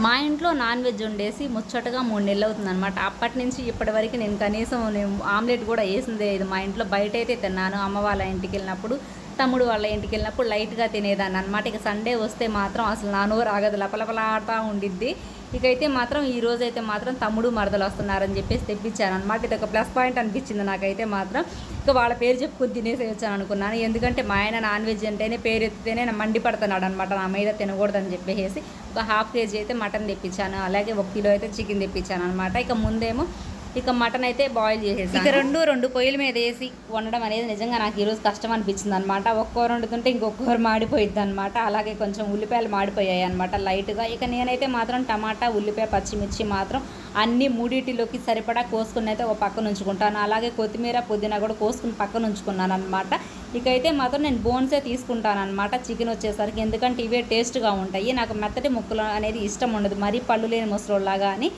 మా ఇంట్లో non veg వండేసి ముచ్చటగా 3 నెలలు అవుతుందన్నమాట. అప్పటి నుంచి ఇప్పటి వరకు నేను ఆమ్లెట్ కూడా వేసిందే ఇది. మా ఇంట్లో బయట అయితే తిన్నాను. అమ్మ వాళ్ళ ఇంటికి వెళ్ళినప్పుడు, తమ్ముడు వాళ్ళ ఇంటికి వెళ్ళినప్పుడు లైట్గా తినేదాన్ని అనమాట. ఇక సండే వస్తే మాత్రం అసలు నా నోరు ఆగదు, లపలపలాడుతూ ఉండిద్ది. ఇకైతే మాత్రం ఈ రోజైతే మాత్రం తమ్ముడు మరదలు వస్తున్నారని చెప్పేసి తెప్పించాను అనమాట. ఇది ఒక ప్లస్ పాయింట్ అనిపించింది నాకైతే మాత్రం. ఇక వాళ్ళ పేరు చెప్పుకొని తినేసి వచ్చాను అనుకున్నాను. ఎందుకంటే మా ఆయన నాన్ వెజ్ అంటేనే పేరు ఎత్తితేనే మండిపడుతున్నాడు అనమాట, నా మీద తినకూడదని చెప్పేసి. ఒక ½ కేజీ అయితే మటన్ తెప్పించాను, అలాగే 1 కిలో అయితే చికెన్ తెప్పించాను అనమాట. ఇక ముందేమో మటన్ అయితే బాయిల్ చేసేసాను. ఇక రెండు పొయ్యిల మీద వేసి వండడం అనేది నిజంగా నాకు ఈరోజు కష్టం అనిపించింది అనమాట. ఒక్కోరు వండుతుంటే ఇంకొకరు మాడిపోయిద్ది అనమాట. అలాగే కొంచెం ఉల్లిపాయలు మాడిపోయాయి అనమాట లైట్గా. ఇక నేనైతే మాత్రం టమాటా, ఉల్లిపాయ, పచ్చిమిర్చి మాత్రం అన్ని మూడిటిలోకి సరిపడా కోసుకుని అయితే ఒక పక్కన ఉంచుకుంటాను. అలాగే కొత్తిమీర, పుదీనా కూడా కోసుకుని పక్కన ఉంచుకున్నాను అనమాట. ఇకైతే మాత్రం నేను బోన్సే తీసుకుంటాను అనమాట చికెన్ వచ్చేసరికి, ఎందుకంటే ఇవే టేస్ట్గా ఉంటాయి. నాకు మెత్తటి ముక్కలు అనేది ఇష్టం ఉండదు, మరీ పళ్ళు లేని ముసలోళ్ళలాగా అని.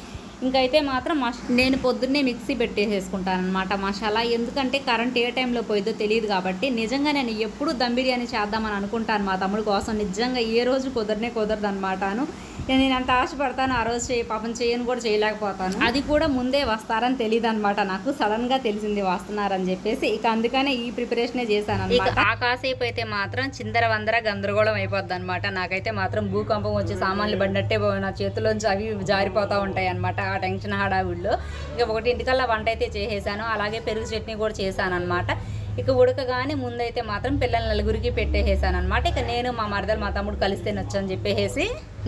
ఇంకైతే మాత్రం నేను పొద్దున్నే మిక్సీ పెట్టేసేసుకుంటాను అనమాట మసాలా. ఎందుకంటే కరెంట్ ఏ టైంలో పోయిద్దో తెలియదు కాబట్టి. నిజంగా నేను ఎప్పుడు దమ్ బిర్యానీ చేద్దామని అనుకుంటాను మా తమ్ముడు కోసం. నిజంగా ఏ రోజు కుదరదు అనమాటను. నేను అంత ఆశపడతాను, ఆ రోజు పాపం చేయను కూడా చేయలేకపోతాను. అది కూడా ముందే వస్తారని తెలియదు అనమాట నాకు, సడన్గా తెలిసింది వస్తున్నారని చెప్పేసి. ఇక అందుకనే ఈ ప్రిపరేషనే చేశాను అనమాట. ఆ కాసేపు అయితే మాత్రం చిందర గందరగోళం అయిపోద్ది అనమాట. నాకైతే మాత్రం భూకంపం వచ్చి సామాన్లు పడినట్టే నా చేతిలోంచి అవి జారిపోతూ ఉంటాయి అనమాట ఆ టెన్షన్ హడావిడిలో. ఇక 1 వంట అయితే చేసేసాను, అలాగే పెరుగు చట్నీ కూడా చేశాను అనమాట. ఇక ఉడకగానే ముందైతే మాత్రం పిల్లల నలుగురికి పెట్టేసాను అనమాట. ఇక నేను మా మరదలు, మా తమ్ముడు కలిస్తే నచ్చని చెప్పేసి.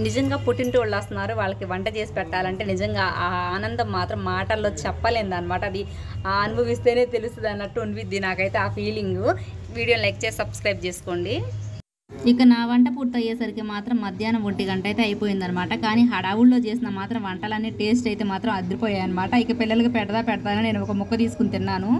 నిజంగా పుట్టింటి వాళ్ళు వస్తున్నారు, వాళ్ళకి వంట చేసి పెట్టాలంటే నిజంగా ఆ ఆనందం మాత్రం మాటల్లో చెప్పలేంది అనమాట. అది అనుభవిస్తేనే తెలుస్తుంది అన్నట్టు ఉండిద్ది నాకైతే ఆ ఫీలింగ్. వీడియోని లైక్ చేసి సబ్స్క్రైబ్ చేసుకోండి. ఇక నా వంట పూర్తయ్యేసరికి మాత్రం మధ్యాహ్నం 1 గంట అయితే అయిపోయిందనమాట. కానీ హడావుల్లో చేసిన మాత్రం వంటలన్నీ టేస్ట్ అయితే మాత్రం అదిరిపోయాయి అనమాట. ఇక పిల్లలకి పెడతానని నేను ఒక ముక్క తీసుకుని తిన్నాను.